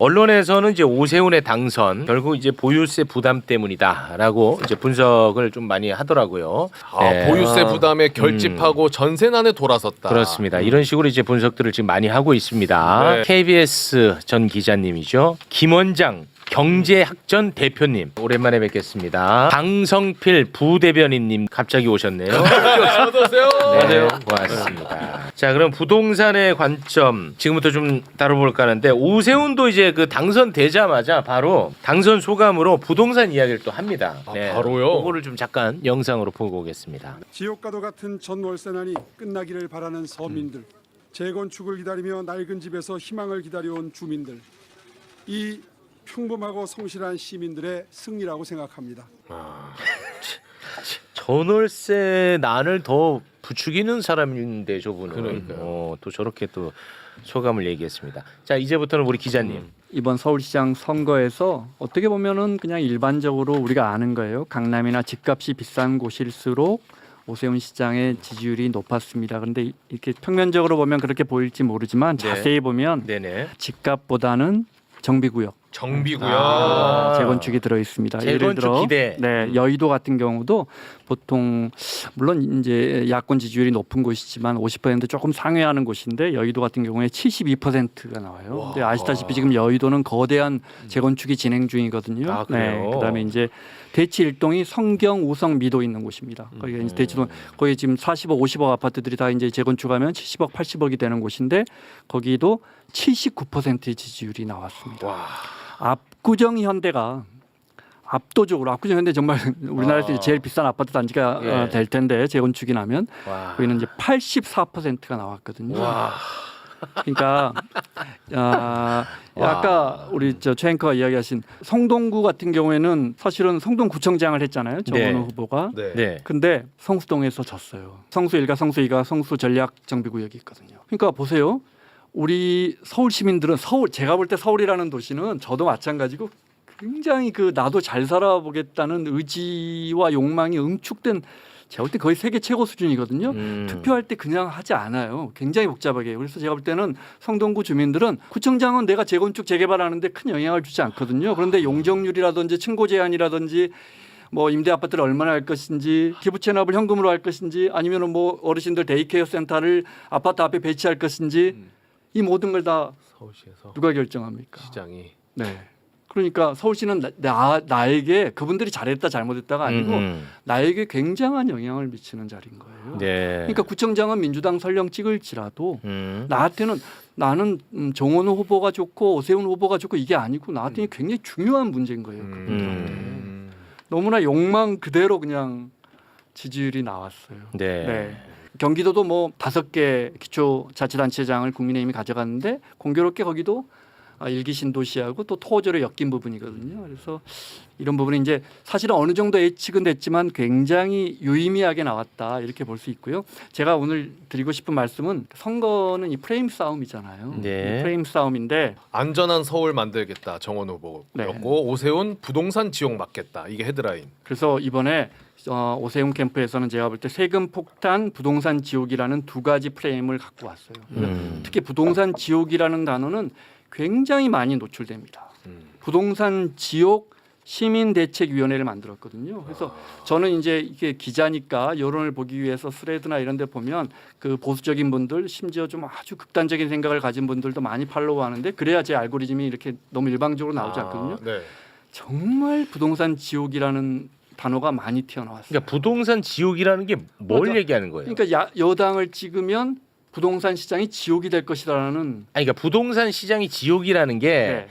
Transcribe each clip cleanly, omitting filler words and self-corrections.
언론에서는 이제 오세훈의 당선 결국 이제 보유세 부담 때문이다라고 이제 분석을 좀 많이 하더라고요. 네. 보유세 부담에 결집하고 전세난에 돌아섰다. 그렇습니다. 이런 식으로 이제 분석들을 지금 많이 하고 있습니다. 네. KBS 전 기자님이죠. 김원장 경제학전 대표님 오랜만에 뵙겠습니다. 강성필 부대변인님 갑자기 오셨네요. 어서 오세요. 네, 고맙습니다. 자, 그럼 부동산의 관점 지금부터 좀 다뤄볼까 하는데 오세훈도 이제 그 당선되자마자 바로 당선 소감으로 부동산 이야기를 또 합니다. 바로요? 그거를 좀 잠깐 영상으로 보고 오겠습니다. 지옥과도 같은 전월세난이 끝나기를 바라는 서민들, 재건축을 기다리며 낡은 집에서 희망을 기다려온 주민들, 이 평범하고 성실한 시민들의 승리라고 생각합니다. 전월세 난을 더 부추기는 사람인데 저분은 그러니까요. 또 저렇게 또 소감을 얘기했습니다. 자, 이제부터는 우리 기자님. 이번 서울시장 선거에서 어떻게 보면은 그냥 일반적으로 우리가 아는 거예요. 강남이나 집값이 비싼 곳일수록 오세훈 시장의 지지율이 높았습니다. 그런데 이렇게 평면적으로 보면 그렇게 보일지 모르지만 네. 자세히 보면 네네. 집값보다는 정비구역, 정비구요. 재건축이 들어 있습니다. 예를 재건축 들어 기대. 네, 여의도 같은 경우도 보통 물론 이제 야권 지지율이 높은 곳이지만 50% 조금 상회하는 곳인데 여의도 같은 경우에 72%가 나와요. 근데 아시다시피 지금 여의도는 거대한 재건축이 진행 중이거든요. 아, 그래요? 그다음에 이제 대치 일동이 성경, 우성, 미도 있는 곳입니다. 거기가 이제 대치동 거기 지금 40억, 50억 아파트들이 다 이제 재건축하면 70억, 80억이 되는 곳인데 거기도 79%의 지지율이 나왔습니다. 압구정 현대가 압도적으로 압구정 현대 정말 우리나라에서 제일 비싼 아파트 단지가 예. 될 텐데 재건축이 나면 와. 거기는 이제 84%가 나왔거든요. 와. 그러니까 아까 우리 최 앵커가 이야기하신 성동구 같은 경우에는 사실은 성동구청장을 했잖아요. 정원호 네. 후보가. 네. 네. 근데 성수동에서 졌어요. 성수 1가 성수 2가 성수 전략 정비구역이 있거든요. 그러니까 보세요. 우리 서울 시민들은 제가 볼 때 서울이라는 도시는 저도 마찬가지고 굉장히 그 나도 잘 살아보겠다는 의지와 욕망이 응축된 제가 볼 때 거의 세계 최고 수준이거든요. 투표할 때 그냥 하지 않아요. 굉장히 복잡하게. 그래서 제가 볼 때는 성동구 주민들은 구청장은 내가 재건축 재개발하는데 큰 영향을 주지 않거든요. 그런데 용적률이라든지 층고 제한이라든지 뭐 임대 아파트를 얼마나 할 것인지 기부 체납을 현금으로 할 것인지 아니면 뭐 어르신들 데이케어 센터를 아파트 앞에 배치할 것인지 이 모든 걸 다 서울시에서 누가 결정합니까? 시장이 네. 그러니까 서울시는 나에게 그분들이 잘했다 잘못했다가 아니고 나에게 굉장한 영향을 미치는 자리인 거예요. 네. 그러니까 구청장은 민주당 설령 찍을지라도 나한테는 나는 정원호 후보가 좋고 오세훈 후보가 좋고 이게 아니고 나한테는 굉장히 중요한 문제인 거예요. 그분들한테. 너무나 욕망 그대로 그냥 지지율이 나왔어요. 네. 네. 경기도도 뭐 5개 기초자치단체장을 국민의힘이 가져갔는데 공교롭게 거기도 일기 신도시하고 또 토호제로 엮인 부분이거든요. 그래서 이런 부분이 이제 사실은 어느 정도 예측은 됐지만 굉장히 유의미하게 나왔다 이렇게 볼 수 있고요. 제가 오늘 드리고 싶은 말씀은 선거는 이 프레임 싸움이잖아요. 네. 이 프레임 싸움인데 안전한 서울 만들겠다 정원 후보였고 네. 오세훈 부동산 지옥 막겠다 이게 헤드라인. 그래서 이번에 오세훈 캠프에서는 제가 볼 때 세금 폭탄, 부동산 지옥이라는 두 가지 프레임을 갖고 왔어요. 특히 부동산 지옥이라는 단어는 굉장히 많이 노출됩니다. 부동산 지옥 시민대책위원회를 만들었거든요. 그래서 저는 이제 이게 기자니까 여론을 보기 위해서 스레드나 이런 데 보면 그 보수적인 분들 심지어 좀 아주 극단적인 생각을 가진 분들도 많이 팔로우하는데 그래야 제 알고리즘이 이렇게 너무 일방적으로 나오지 않거든요. 네. 정말 부동산 지옥이라는 단어가 많이 튀어나왔어요. 그러니까 부동산 지옥이라는 게 뭘 맞아. 얘기하는 거예요? 그러니까 여당을 찍으면 부동산 시장이 지옥이 될 것이라는 아니, 그러니까 부동산 시장이 지옥이라는 게 네.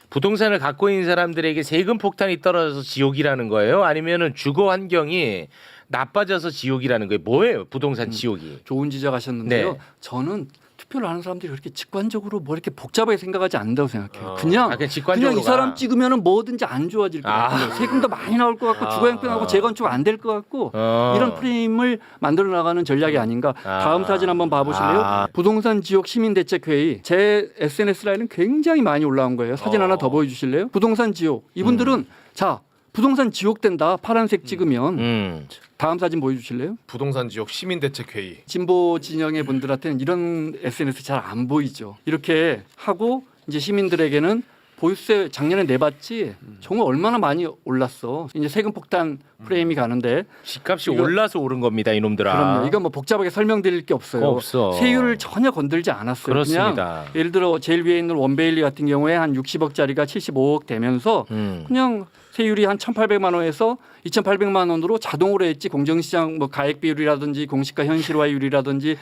부동산을 갖고 있는 사람들에게 세금 폭탄이 떨어져서 지옥이라는 거예요? 아니면은 주거 환경이 나빠져서 지옥이라는 거예요? 뭐예요? 부동산 지옥이? 좋은 지적하셨는데요. 네. 저는 투표를 하는 사람들이 그렇게 직관적으로 뭐 이렇게 복잡하게 생각하지 않는다고 생각해요. 그냥 그냥 직관적으로 그냥 이 사람 찍으면은 뭐든지 안 좋아질 것 같고 세금도 많이 나올 것 같고 주거 형편하고 재건축 안 될 것 같고 이런 프레임을 만들어 나가는 전략이 아닌가. 다음 사진 한번 봐보실래요? 부동산 지역 시민대책회의 제 SNS 라인은 굉장히 많이 올라온 거예요. 사진 하나 더 보여주실래요? 부동산 지역 이분들은 자 부동산 지옥 된다 파란색 찍으면 다음 사진 보여주실래요? 부동산 지역 시민대책회의. 진보 진영의 분들한테는 이런 SNS 잘 안 보이죠. 이렇게 하고 이제 시민들에게는 보유세 작년에 내봤지 정말 얼마나 많이 올랐어. 이제 세금 폭탄 프레임이 가는데 집값이 이거- 올라서 오른 겁니다, 이놈들아. 그럼요. 이거 뭐 복잡하게 설명드릴 게 없어요. 그거 없어. 세율을 전혀 건들지 않았어요. 그렇습니다. 그냥 예를 들어 제일 위에 있는 원베일리 같은 경우에 한 60억짜리가 75억 되면서 그냥 세율이 한 1,800만 원에서 2,800만 원으로 자동으로 했지 공정시장 뭐 가액 비율이라든지 공시가 현실화율이라든지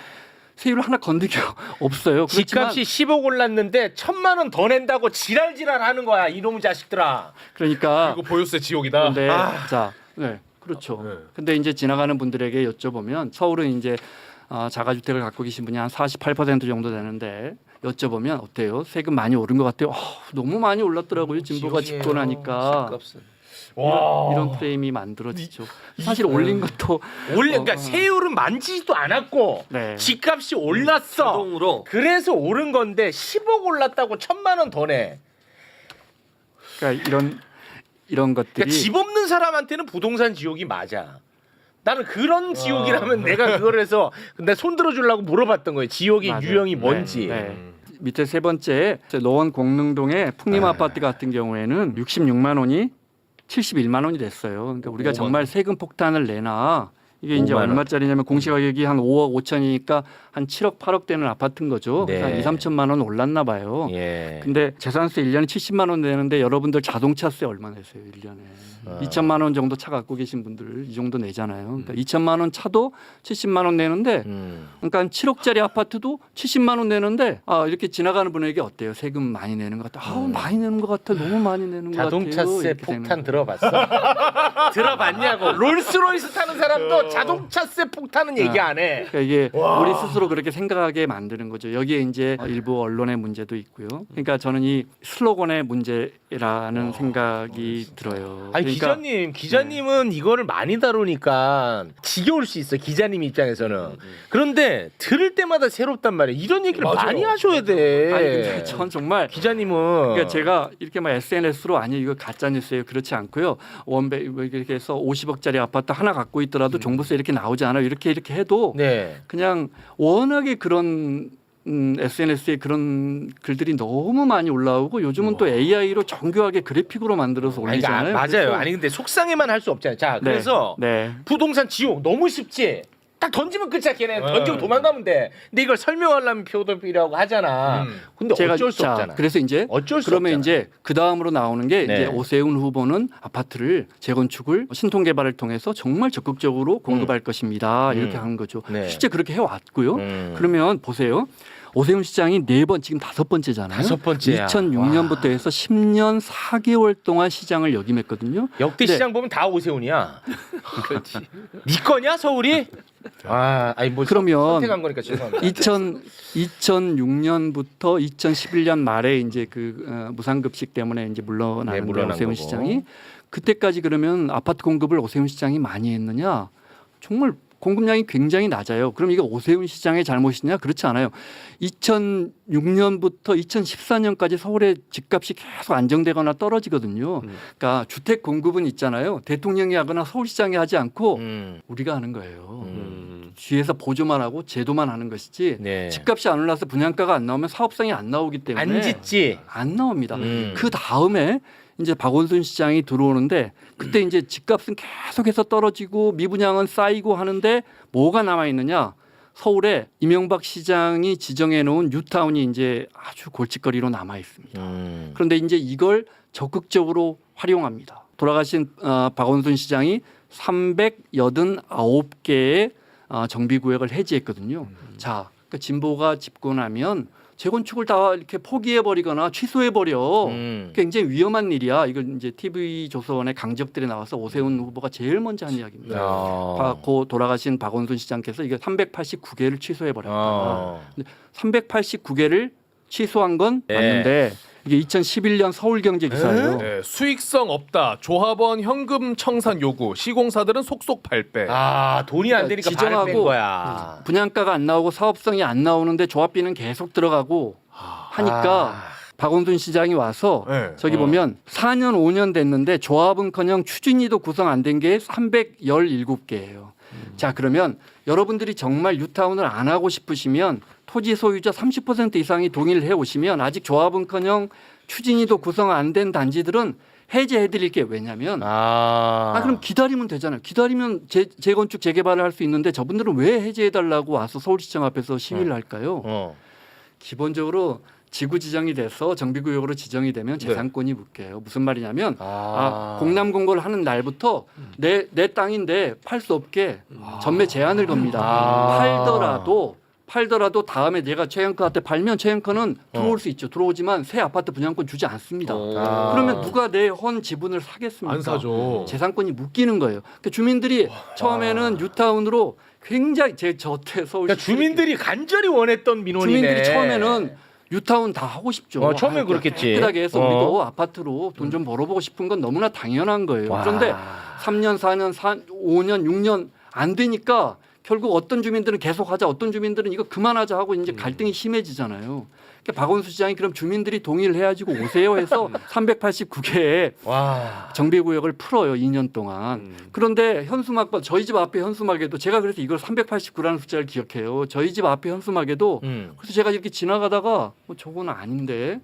세율을 하나 건든 게 없어요. 그렇지만 집값이 10억 올랐는데 1,000만 원 더 낸다고 지랄지랄 하는 거야, 이놈의 자식들아. 그러니까 이거 보유세 지옥이다. 근데 자, 네, 그렇죠. 네. 근데 이제 지나가는 분들에게 여쭤보면 서울은 이제 자가주택을 갖고 계신 분이 한 48% 정도 되는데 여쭤보면 어때요? 세금 많이 오른 것 같아요. 너무 많이 올랐더라고요. 진보가 지옥이에요, 집권하니까 집값은. 이런 프레임이 만들어지죠. 사실 올린 것도 그러니까 세율은 만지지도 않았고 네. 집값이 올랐어. 자동으로. 그래서 오른 건데 10억 올랐다고 1,000만 원 더 내. 그러니까 이런 것들이 그러니까 집 없는 사람한테는 부동산 지옥이 맞아. 나는 그런 지옥이라면 내가 그걸 해서 근데 손 들어주려고 물어봤던 거예요. 지옥의 맞아요. 유형이 네, 뭔지. 네. 밑에 세 번째 노원 공릉동의 풍림 아파트 같은 경우에는 66만 원이 71만 원이 됐어요. 그러니까 우리가 5만 정말 세금 폭탄을 내나 이게 이제 5만 원. 얼마짜리냐면 공시가격이 한 5억 5천이니까 한 7억 8억 되는 아파트인 거죠. 네. 그래서 한 2, 3천만 원 올랐나 봐요. 예. 근데 재산세 1년에 70만 원 내는데 여러분들 자동차세 얼마 내세요? 1년에. 2천만 원 정도 차 갖고 계신 분들 이 정도 내잖아요. 그러니까 2천만 원 차도 70만 원 내는데 그러니까 한 7억짜리 아파트도 70만 원 내는데 이렇게 지나가는 분에게 어때요? 세금 많이 내는 것 같아. 많이 내는 것 같아. 너무 많이 내는 것 같아요. 자동차세 이렇게 되는 폭탄 거예요. 들어봤어? 들어봤냐고. 롤스로이스 타는 사람도 자동차세 폭탄은 얘기 안 해. 그러니까 이게 우리 스스로 그렇게 생각하게 만드는 거죠. 여기에 이제 일부 언론의 문제도 있고요. 그러니까 저는 이 슬로건의 문제라는 생각이 들어요. 아니 그러니까 기자님은 이거를 많이 다루니까 지겨울 수 있어, 기자님 입장에서는. 그런데 들을 때마다 새롭단 말이에요. 이런 얘기를 맞아요. 많이 하셔야 돼. 아니 근데 전 정말 기자님은 그러니까 제가 이렇게 막 SNS로 아니 이거 가짜 뉴스예요. 그렇지 않고요. 원베 이렇게 해서 50억짜리 아파트 하나 갖고 있더라도 종부세 이렇게 나오지 않아요. 이렇게 해도 네. 그냥 워낙에 그런 SNS에 그런 글들이 너무 많이 올라오고 요즘은 또 AI로 정교하게 그래픽으로 만들어서 아니, 그러니까 올리잖아요. 맞아요. 그래서 아니 근데 속상해만 할 수 없잖아요. 자, 네, 그래서 네. 부동산 지옥 너무 쉽지. 딱 던지면 끝이야. 걔네 던지고 도망가면 돼. 근데 이걸 설명하려면 표도 필요하고 하잖아. 근데 어쩔 수 없잖아. 그래서 이제 어쩔 수 그러면 없잖아. 이제 그 다음으로 나오는 게 네. 이제 오세훈 후보는 아파트를 재건축을 신통 개발을 통해서 정말 적극적으로 공급할 것입니다. 이렇게 한 거죠. 네. 실제 그렇게 해왔고요. 그러면 보세요. 오세훈 시장이 4번 지금 5번째잖아요. 5번째야. 2006년부터 해서 10년 4개월 동안 시장을 역임했거든요. 역대 네. 시장 보면 다 오세훈이야. 그렇지. 네 거냐 서울이? 아니 뭐 그러면 선택한 거니까 죄송합니다. 2006년부터 2011년 말에 이제 그 무상급식 때문에 이제 물러나는데 물러난 오세훈 거고. 시장이 그때까지 그러면 아파트 공급을 오세훈 시장이 많이 했느냐? 정말 공급량이 굉장히 낮아요. 그럼 이게 오세훈 시장의 잘못이냐? 그렇지 않아요. 2006년부터 2014년까지 서울의 집값이 계속 안정되거나 떨어지거든요. 그러니까 주택 공급은 있잖아요. 대통령이 하거나 서울시장이 하지 않고 우리가 하는 거예요. 뒤에서 보조만 하고 제도만 하는 것이지 네. 집값이 안 올라서 분양가가 안 나오면 사업성이 안 나오기 때문에 안 짓지. 안 나옵니다. 그 다음에 이제 박원순 시장이 들어오는데 그때 이제 집값은 계속해서 떨어지고 미분양은 쌓이고 하는데 뭐가 남아 있느냐? 서울에 이명박 시장이 지정해 놓은 뉴타운이 이제 아주 골칫거리로 남아 있습니다. 그런데 이제 이걸 적극적으로 활용합니다. 돌아가신 박원순 시장이 389개의 정비구역을 해지했거든요. 자, 그러니까 진보가 집권하면 재건축을 다 이렇게 포기해 버리거나 취소해 버려. 굉장히 위험한 일이야. 이걸 이제 TV 조선의 강적들이 나와서 오세훈 후보가 제일 먼저 한 이야기입니다. 고 돌아가신 박원순 시장께서 이게 389개를 취소해 버렸다. 389개를 취소한 건 네. 맞는데 이게 2011년 서울경제 기사예요. 네, 수익성 없다. 조합원 현금 청산 요구. 시공사들은 속속 발빼. 돈이 안 되니까 발을 뺀 거야. 분양가가 안 나오고 사업성이 안 나오는데 조합비는 계속 들어가고 하니까 박원순 시장이 와서 네. 저기 보면 4년 5년 됐는데 조합은커녕 추진위도 구성 안 된 게 317개예요. 자, 그러면 여러분들이 정말 뉴타운을 안 하고 싶으시면 토지 소유자 30% 이상이 동의를 해 오시면 아직 조합은커녕 추진위도 구성 안 된 단지들은 해제해드릴게요. 왜냐하면 그럼 기다리면 되잖아요. 기다리면 재건축 재개발을 할 수 있는데 저분들은 왜 해제해달라고 와서 서울시청 앞에서 시위를 할까요? 기본적으로 지구 지정이 돼서 정비구역으로 지정이 되면 재산권이 묶여요. 무슨 말이냐면 공남공고를 하는 날부터 내 땅인데 팔 수 없게 전매 제한을 겁니다. 팔더라도 다음에 내가 최영커한테 팔면 최영커는 들어올 수 있죠. 들어오지만 새 아파트 분양권 주지 않습니다. 그러면 누가 내 헌 지분을 사겠습니까? 안 사죠. 재산권이 묶이는 거예요. 그러니까 주민들이 처음에는 뉴타운으로 굉장히 저때 서울 그러니까 주민들이 간절히 원했던 민원이네. 주민들이 처음에는 뉴타운 다 하고 싶죠. 처음에 그렇겠지. 깨끗하게 해서 우리도 아파트로 돈 좀 벌어보고 싶은 건 너무나 당연한 거예요. 그런데 3년, 4년, 5년, 6년 안 되니까 결국 어떤 주민들은 계속하자, 어떤 주민들은 이거 그만하자 하고 이제 갈등이 심해지잖아요. 그러니까 박원순 시장이 그럼 주민들이 동의를 해가지고 오세요 해서 389개의 정비구역을 풀어요. 2년 동안. 그런데 현수막과 저희 집 앞에 현수막에도 제가 그래서 이걸 389라는 숫자를 기억해요. 저희 집 앞에 현수막에도 그래서 제가 이렇게 지나가다가 저건 아닌데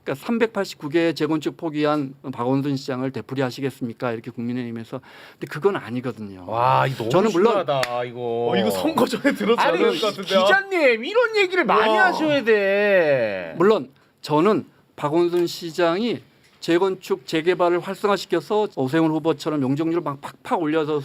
그러니까 389개의 재건축 포기한 박원순 시장을 되풀이하시겠습니까? 이렇게 국민의힘에서 근데 그건 아니거든요. 와, 이거 너무 저는 물론 심하다, 이거. 이거 선거 전에 들었어야 아니, 될 것 같은데요. 기자님 이런 얘기를 많이 하셔야 돼. 물론 저는 박원순 시장이 재건축 재개발을 활성화시켜서 오세훈 후보처럼 용적률을 막 팍팍 올려서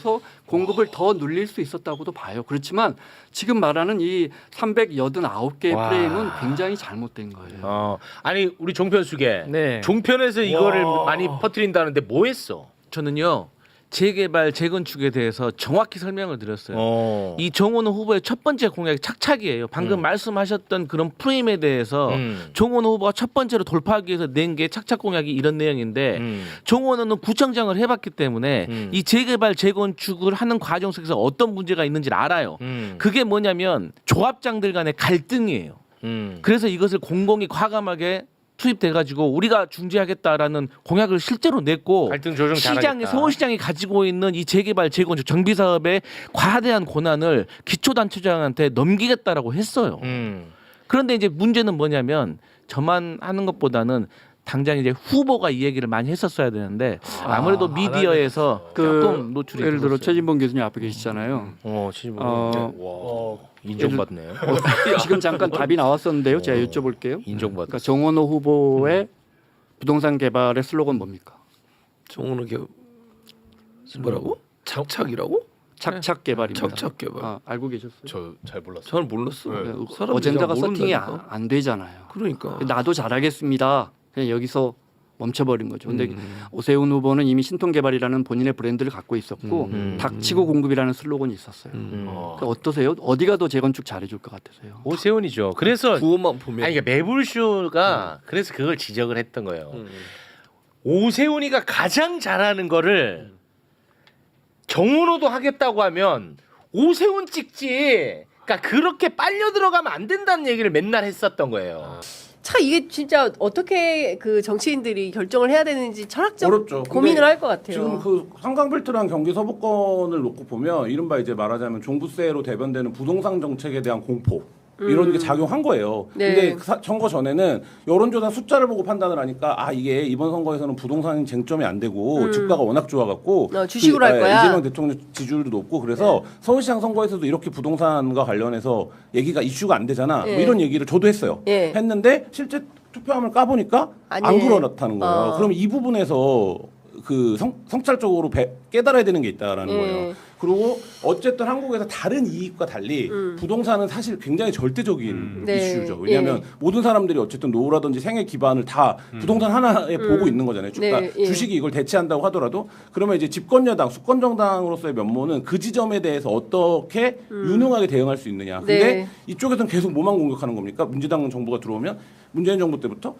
공급을 더 늘릴 수 있었다고도 봐요. 그렇지만 지금 말하는 이 389개의 프레임은 굉장히 잘못된 거예요. 아니 우리 종편수계 네. 종편에서 이거를 많이 퍼뜨린다는데 뭐 했어? 저는요 재개발 재건축에 대해서 정확히 설명을 드렸어요. 이 정원호 후보의 첫 번째 공약이 착착이에요. 방금 말씀하셨던 그런 프레임에 대해서 정원호 후보가 첫 번째로 돌파하기 위해서 낸 게 착착 공약이 이런 내용인데 정원호는 구청장을 해봤기 때문에 이 재개발 재건축을 하는 과정 속에서 어떤 문제가 있는지를 알아요. 그게 뭐냐면 조합장들 간의 갈등이에요. 그래서 이것을 공공이 과감하게 투입돼가지고 우리가 중재하겠다라는 공약을 실제로 냈고 갈등 조정 시장이 잘하겠다. 서울시장이 가지고 있는 이 재개발 재건축 정비 사업의 과대한 권한을 기초단체장한테 넘기겠다라고 했어요. 그런데 이제 문제는 뭐냐면 저만 하는 것보다는 당장 이제 후보가 이 얘기를 많이 했었어야 되는데 아무래도 미디어에서 조금 노출이 예를 들어 됐어요. 최진봉 교수님 앞에 계시잖아요. 인정받네. 지금 잠깐 답이 나왔었는데요. 제가 여쭤볼게요. 인정받. 그러니까 정원호 후보의 부동산 개발의 슬로건 뭡니까? 정원호 뭐라고? 착착이라고? 착착 개발입니다. 착착 개발. 알고 계셨어요? 저 잘 몰랐어요. 잘 몰랐어. 네. 사람들이 어젠다가 잘 서팅이 모른다니까. 안 되잖아요. 그러니까. 나도 잘하겠습니다. 그냥 여기서 멈춰버린 거죠. 근데 오세훈 후보는 이미 신통개발이라는 본인의 브랜드를 갖고 있었고 닥치고 공급이라는 슬로건이 있었어요. 그러니까 어떠세요? 어디가 더 재건축 잘해줄 것 같으세요? 오세훈이죠. 그래서 구호만 보면. 아니 그러니까 매불쇼가 그래서 그걸 지적을 했던 거예요. 오세훈이가 가장 잘하는 거를 정원호도 하겠다고 하면 오세훈 찍지. 그러니까 그렇게 빨려 들어가면 안 된다는 얘기를 맨날 했었던 거예요. 참 이게 진짜 어떻게 그 정치인들이 결정을 해야 되는지 철학적 어렵죠. 고민을 할 것 같아요. 지금 그 한강벨트랑 경기 서부권을 놓고 보면 이른바 이제 말하자면 종부세로 대변되는 부동산 정책에 대한 공포 이런 게 작용한 거예요. 네. 근데 선거 전에는 여론조사 숫자를 보고 판단을 하니까 이게 이번 선거에서는 부동산 쟁점이 안 되고 주가가 워낙 좋아갖고 주식으로 할 거야. 이재명 대통령 지지율도 높고 그래서 서울시장 선거에서도 이렇게 부동산과 관련해서 얘기가 이슈가 안 되잖아. 뭐 이런 얘기를 저도 했어요. 했는데 실제 투표함을 까보니까 안 그렇다는 거예요. 그럼 이 부분에서 그 성찰적으로 깨달아야 되는 게 있다라는 거예요. 그리고 어쨌든 한국에서 다른 이익과 달리 부동산은 사실 굉장히 절대적인 이슈죠. 왜냐하면 모든 사람들이 어쨌든 노후라든지 생애 기반을 다 부동산 하나에 보고 있는 거잖아요. 그러니까 주식이 이걸 대체한다고 하더라도 그러면 이제 집권여당, 수권정당으로서의 면모는 그 지점에 대해서 어떻게 유능하게 대응할 수 있느냐. 근데 이쪽에서는 계속 뭐만 공격하는 겁니까? 민주당 정부가 들어오면 문재인 정부 때부터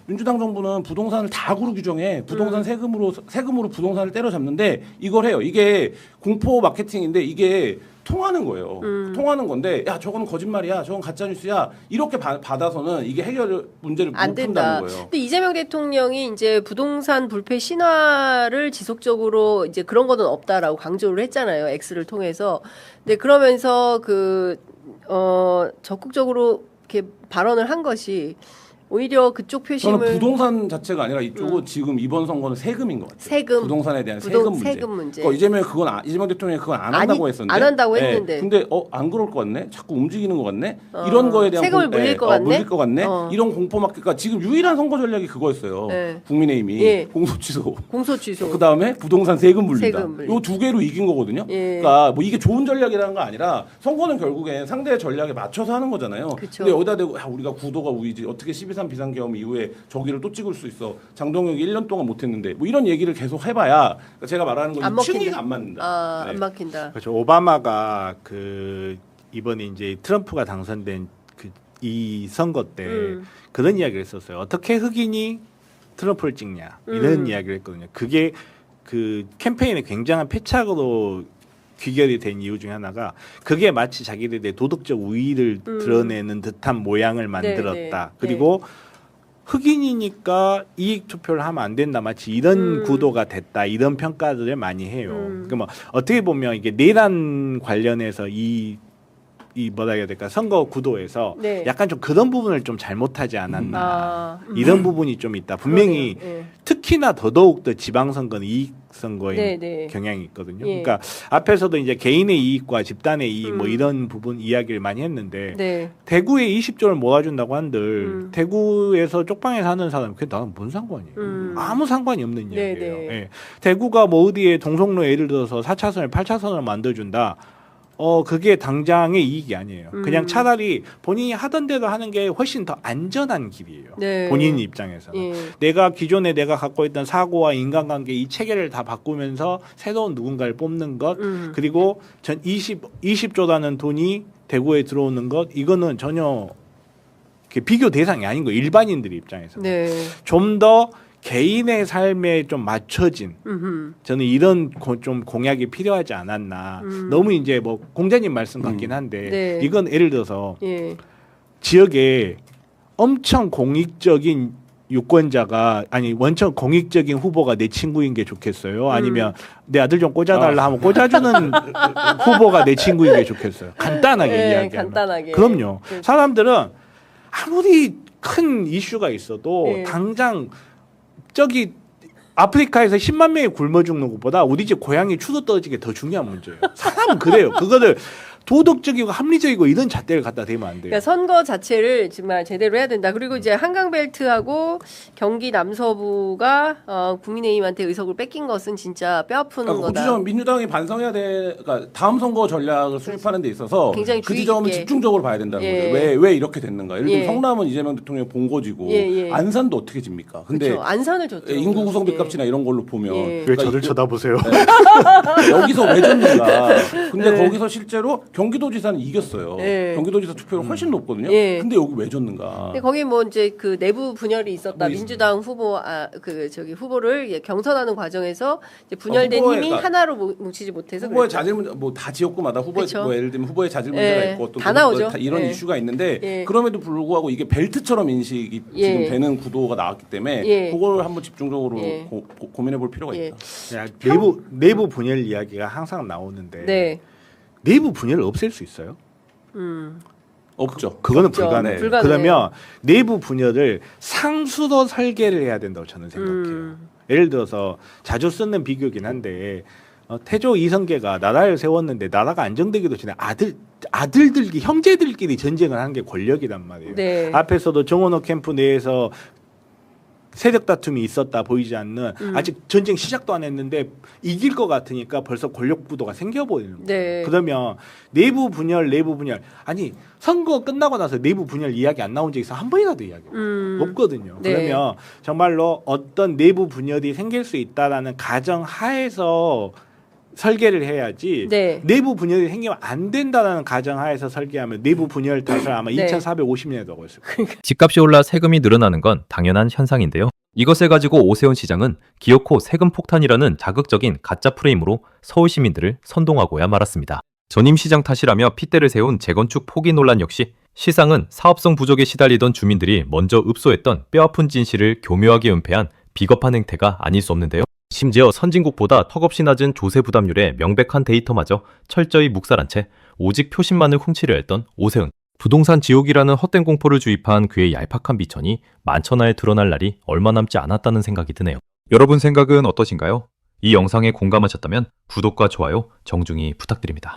민주당 정부는 부동산을 다구로 규정해 부동산 세금으로 부동산을 때려잡는데 이걸 해요. 이게 공포 마케팅인데 이게 통하는 거예요. 통하는 건데 저거는 거짓말이야. 저건 가짜 뉴스야. 이렇게 받아서는 이게 해결 문제를 안 못 된다. 푼다는 거예요. 근데 이재명 대통령이 이제 부동산 불패 신화를 지속적으로 이제 그런 거는 없다라고 강조를 했잖아요. X를 통해서. 근데 그러면서 적극적으로 이렇게 발언을 한 것이 오히려 그쪽 표심을 저는 부동산 자체가 아니라 이쪽은 지금 이번 선거는 세금인 것 같아요. 세금. 부동산에 대한 세금 문제. 이재명 대통령이 그건 안 한다고 했었는데. 안 한다고 했는데. 근데 안 그럴 것 같네. 자꾸 움직이는 것 같네. 이런 거에 대한 세금을 물릴 것 같네. 물릴 것 같네. 이런 공포 막기가 지금 유일한 선거 전략이 그거였어요. 국민의힘이 공소 취소. 그다음에 부동산 세금 물린다. 요 두 개로 이긴 거거든요. 그러니까 뭐 이게 좋은 전략이라는 거 아니라 선거는 결국엔 상대의 전략에 맞춰서 하는 거잖아요. 그쵸. 근데 여기다 대고 우리가 구도가 우위지 어떻게 12.3 비상계엄 이후에 저기를 또 찍을 수 있어. 장동혁이 1년 동안 못했는데 뭐 이런 얘기를 계속 해봐야 제가 말하는 건 층위가 안 맞는다. 안 막힌다. 그렇죠. 오바마가 이번에 이제 트럼프가 당선된 이 선거 때 그런 이야기를 했었어요. 어떻게 흑인이 트럼프를 찍냐 이런 이야기를 했거든요. 그게 그 캠페인에 굉장한 패착으로 귀결이 된 이유 중에 하나가 그게 마치 자기들의 도덕적 우위를 드러내는 듯한 모양을 만들었다. 그리고 흑인이니까 이익 투표를 하면 안 된다. 마치 이런 구도가 됐다. 이런 평가들을 많이 해요. 그러니까 뭐 어떻게 보면 이게 내란 관련해서 이 뭐라 해야 될까 선거 구도에서 약간 좀 그런 부분을 좀 잘못하지 않았나 이런 부분이 좀 있다. 분명히 특히나 더더욱 더 지방선거는 이익선거의 경향이 있거든요. 그러니까 앞에서도 이제 개인의 이익과 집단의 이익 뭐 이런 부분 이야기를 많이 했는데 대구에 20조를 모아준다고 한들 대구에서 쪽방에 사는 사람 그게 나는 뭔 상관이에요. 아무 상관이 없는 이야기예요. 대구가 뭐 어디에 동성로 예를 들어서 4차선을 8차선을 만들어준다. 그게 당장의 이익이 아니에요. 그냥 차라리 본인이 하던 대로 하는 게 훨씬 더 안전한 길이에요. 본인 입장에서는. 내가 기존에 내가 갖고 있던 사고와 인간관계 이 체계를 다 바꾸면서 새로운 누군가를 뽑는 것 그리고 전 20조라는 돈이 대구에 들어오는 것 이거는 전혀 비교 대상이 아닌 거예요. 일반인들의 입장에서. 좀 더 개인의 삶에 좀 맞춰진 저는 이런 좀 공약이 필요하지 않았나. 너무 이제 뭐 공자님 말씀 같긴 한데 이건 예를 들어서 지역에 엄청 공익적인 유권자가 아니 원천 공익적인 후보가 내 친구인 게 좋겠어요. 아니면 내 아들 좀 꽂아달라 하면 꽂아주는 후보가 내 친구인 게 좋겠어요. 간단하게 이야기하면. 간단하게. 그럼요. 사람들은 아무리 큰 이슈가 있어도 당장 저기 아프리카에서 10만 명이 굶어 죽는 것보다 우리 집 고양이 추도 떨어지게 더 중요한 문제예요. 사람은 그래요. 그거를 도덕적이고 합리적이고 이런 잣대를 갖다 대면 안 돼요. 그러니까 선거 자체를 정말 제대로 해야 된다. 그리고 이제 한강벨트하고 경기 남서부가 국민의힘한테 의석을 뺏긴 것은 진짜 뼈아픈 거다. 그 지점 민주당이 반성해야 돼. 그러니까 다음 선거 전략을 수립하는 데 있어서 굉장히 그 지점은 집중적으로 봐야 된다는 거죠. 왜 이렇게 됐는가? 예를 들면 성남은 이재명 대통령 본거지고 안산도 어떻게 집니까? 근데 그렇죠. 안산을 줬죠. 인구 구성비 값이나 이런 걸로 보면 왜 저를 쳐다보세요? 여기서 왜 졌는가? 근데 거기서 실제로 경기도지사는 이겼어요. 경기도지사 투표율 훨씬 높거든요. 근데 여기 왜 졌는가? 근데 거기 뭐 이제 그 내부 분열이 있었다. 민주당 후보 후보를 경선하는 과정에서 이제 분열된 힘이 하나로 뭉치지 못해서 후보의 자질 문제 뭐 다 지역구마다 후보의 뭐 예를 들면 후보의 자질 문제가 있고 또 다 나오죠. 이런 이슈가 있는데 그럼에도 불구하고 이게 벨트처럼 인식이 지금 되는 구도가 나왔기 때문에 그걸 한번 집중적으로 고민해 볼 필요가 있다. 내부 분열 이야기가 항상 나오는데 내부 분열을 없앨 수 있어요? 없죠. 그거는 불가능해요. 그러면 내부 분열을 상수로 설계를 해야 된다고 저는 생각해요. 예를 들어서 자주 쓰는 비교긴 한데 태조 이성계가 나라를 세웠는데 나라가 안정되기도 전에 아들들끼리 형제들끼리 전쟁을 하는 게 권력이란 말이에요. 앞에서도 정원호 캠프 내에서 세력 다툼이 있었다 보이지 않는 아직 전쟁 시작도 안 했는데 이길 것 같으니까 벌써 권력 구도가 생겨버리는 거예요. 그러면 내부 분열 아니 선거 끝나고 나서 내부 분열 이야기 안 나온 적 있어 한 번이라도 이야기 없거든요. 그러면 정말로 어떤 내부 분열이 생길 수 있다라는 가정 하에서 설계를 해야지 내부 분열이 생기면 안 된다는 가정하에서 설계하면 내부 분열 탓을 아마 2450년에도 하고 있을 거예요. 집값이 올라 세금이 늘어나는 건 당연한 현상인데요. 이것을 가지고 오세훈 시장은 기어코 세금 폭탄이라는 자극적인 가짜 프레임으로 서울 시민들을 선동하고야 말았습니다. 전임 시장 탓이라며 핏대를 세운 재건축 포기 논란 역시 시상은 사업성 부족에 시달리던 주민들이 먼저 읍소했던 뼈아픈 진실을 교묘하게 은폐한 비겁한 행태가 아닐 수 없는데요. 심지어 선진국보다 턱없이 낮은 조세 부담률에 명백한 데이터마저 철저히 묵살한 채 오직 표심만을 훔치려 했던 오세훈. 부동산 지옥이라는 헛된 공포를 주입한 그의 얄팍한 비천이 만천하에 드러날 날이 얼마 남지 않았다는 생각이 드네요. 여러분 생각은 어떠신가요? 이 영상에 공감하셨다면 구독과 좋아요 정중히 부탁드립니다.